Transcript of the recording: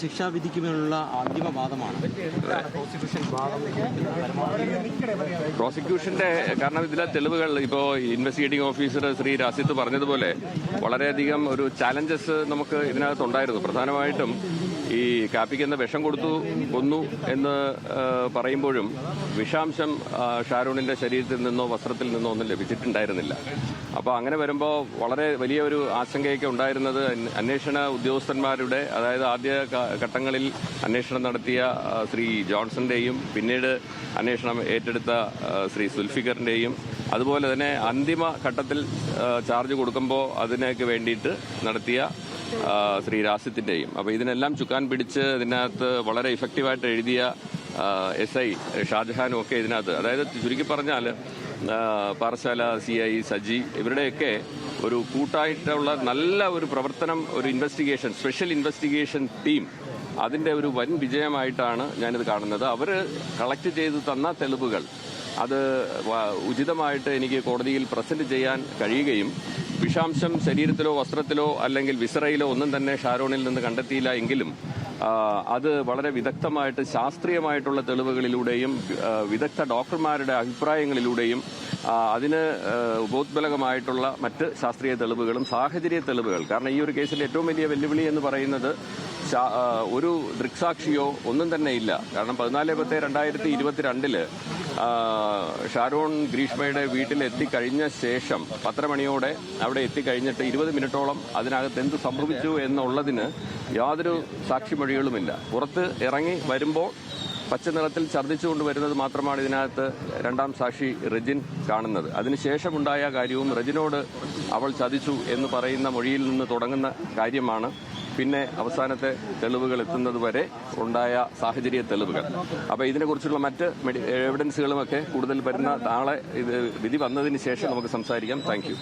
ശിക്ഷാവിധിക്കുമേലുള്ള അന്തിമവാദമാണ് പ്രോസിക്യൂഷന്റെ കാരണം ഇതിലെ തെളിവുകൾ ഇപ്പോൾ ഇൻവെസ്റ്റിഗേറ്റിംഗ് ഓഫീസർ ശ്രീ രാസിത്ത് പറഞ്ഞതുപോലെ വളരെയധികം ഒരു ചാലഞ്ചസ് നമുക്ക് ഇതിനകത്തുണ്ടായിരുന്നു. പ്രധാനമായിട്ടും ഈ കാപ്പിക്ക് എന്ന വിഷം കൊടുത്തു കൊന്നു എന്ന് പറയുമ്പോഴും വിഷാംശം ഷാരൂണിന്റെ ശരീരത്തിൽ നിന്നോ വസ്ത്രത്തിൽ നിന്നോ ഒന്നും ലഭിച്ചിട്ടുണ്ടായിരുന്നില്ല. അപ്പോൾ അങ്ങനെ വരുമ്പോൾ വളരെ വലിയ ഒരു ആശങ്കയൊക്കെ ഉണ്ടായിരുന്നത് അന്വേഷണ ഉദ്യോഗസ്ഥന്മാരുടെ, അതായത് ആദ്യ ഘട്ടങ്ങളിൽ അന്വേഷണം നടത്തിയ ശ്രീ ജോൺസന്റെയും പിന്നീട് അന്വേഷണം ഏറ്റെടുത്ത ശ്രീ സുൽഫിക്കറിന്റെയും അതുപോലെ തന്നെ അന്തിമ ഘട്ടത്തിൽ ചാർജ് കൊടുക്കുമ്പോൾ അതിനൊക്കെ വേണ്ടിയിട്ട് നടത്തിയ ശ്രീ രാസിത്തിന്റെയും. അപ്പോൾ ഇതിനെല്ലാം ചുക്കാൻ പിടിച്ച് ഇതിനകത്ത് വളരെ ഇഫക്റ്റീവായിട്ട് എഴുതിയ SI ഷാജഹാനും ഒക്കെ ഇതിനകത്ത്, അതായത് ചുരുക്കി പറഞ്ഞാൽ പാറശാല CI സജി ഇവരുടെയൊക്കെ ഒരു കൂട്ടായിട്ടുള്ള നല്ല ഒരു പ്രവർത്തനം, ഒരു ഇൻവെസ്റ്റിഗേഷൻ, സ്പെഷ്യൽ ഇൻവെസ്റ്റിഗേഷൻ ടീം, അതിന്റെ ഒരു വൻ വിജയമായിട്ടാണ് ഞാനിത് കാണുന്നത്. അവർ കളക്ട് ചെയ്ത് തന്ന തെളിവുകൾ അത് ഉചിതമായിട്ട് എനിക്ക് കോടതിയിൽ പ്രസന്റ് ചെയ്യാൻ കഴിയുകയും വിഷാംശം ശരീരത്തിലോ വസ്ത്രത്തിലോ അല്ലെങ്കിൽ വിസറയിലോ ഒന്നും തന്നെ ഷാരോണിൽ നിന്ന് കണ്ടെത്തിയില്ല എങ്കിലും അത് വളരെ വിദഗ്ധമായിട്ട് ശാസ്ത്രീയമായിട്ടുള്ള തെളിവുകളിലൂടെയും വിദഗ്ധ ഡോക്ടർമാരുടെ അഭിപ്രായങ്ങളിലൂടെയും അതിന് ഉപോത്ബലകമായിട്ടുള്ള മറ്റ് ശാസ്ത്രീയ തെളിവുകളും സാഹചര്യ തെളിവുകൾ. കാരണം ഈ ഒരു കേസിന്റെ ഏറ്റവും വലിയ വെല്ലുവിളി എന്ന് പറയുന്നത് ഒരു ദൃക്സാക്ഷിയോ ഒന്നും തന്നെ ഇല്ല. കാരണം 14/10/2022 ഷാരോൺ ഗ്രീഷ്മയുടെ വീട്ടിൽ എത്തിക്കഴിഞ്ഞ ശേഷം 10 മണിയോടെ അവിടെ എത്തിക്കഴിഞ്ഞിട്ട് 20 മിനിറ്റോളം അതിനകത്ത് എന്ത് സംഭവിച്ചു എന്നുള്ളതിന് യാതൊരു സാക്ഷിമൊഴികളുമില്ല. പുറത്ത് ഇറങ്ങി വരുമ്പോൾ പച്ച നിറത്തിൽ ഛർദ്ദിച്ചുകൊണ്ട് വരുന്നത് മാത്രമാണ് ഇതിനകത്ത് രണ്ടാം സാക്ഷി റെജിൻ കാണുന്നത്. അതിനുശേഷമുണ്ടായ കാര്യവും റെജിനോട് അവൾ ചതിച്ചു എന്ന് പറയുന്ന മൊഴിയിൽ നിന്ന് തുടങ്ങുന്ന കാര്യമാണ് പിന്നെ അവസാനത്തെ തെളിവുകൾ എത്തുന്നത് വരെ ഉണ്ടായ സാഹചര്യ തെളിവുകൾ. അപ്പോൾ ഇതിനെക്കുറിച്ചുള്ള മറ്റ് എവിഡൻസുകളുമൊക്കെ കൂടുതൽ വരുന്ന നാളെ ഇത് വിധി വന്നതിന് ശേഷം നമുക്ക് സംസാരിക്കാം. Thank you.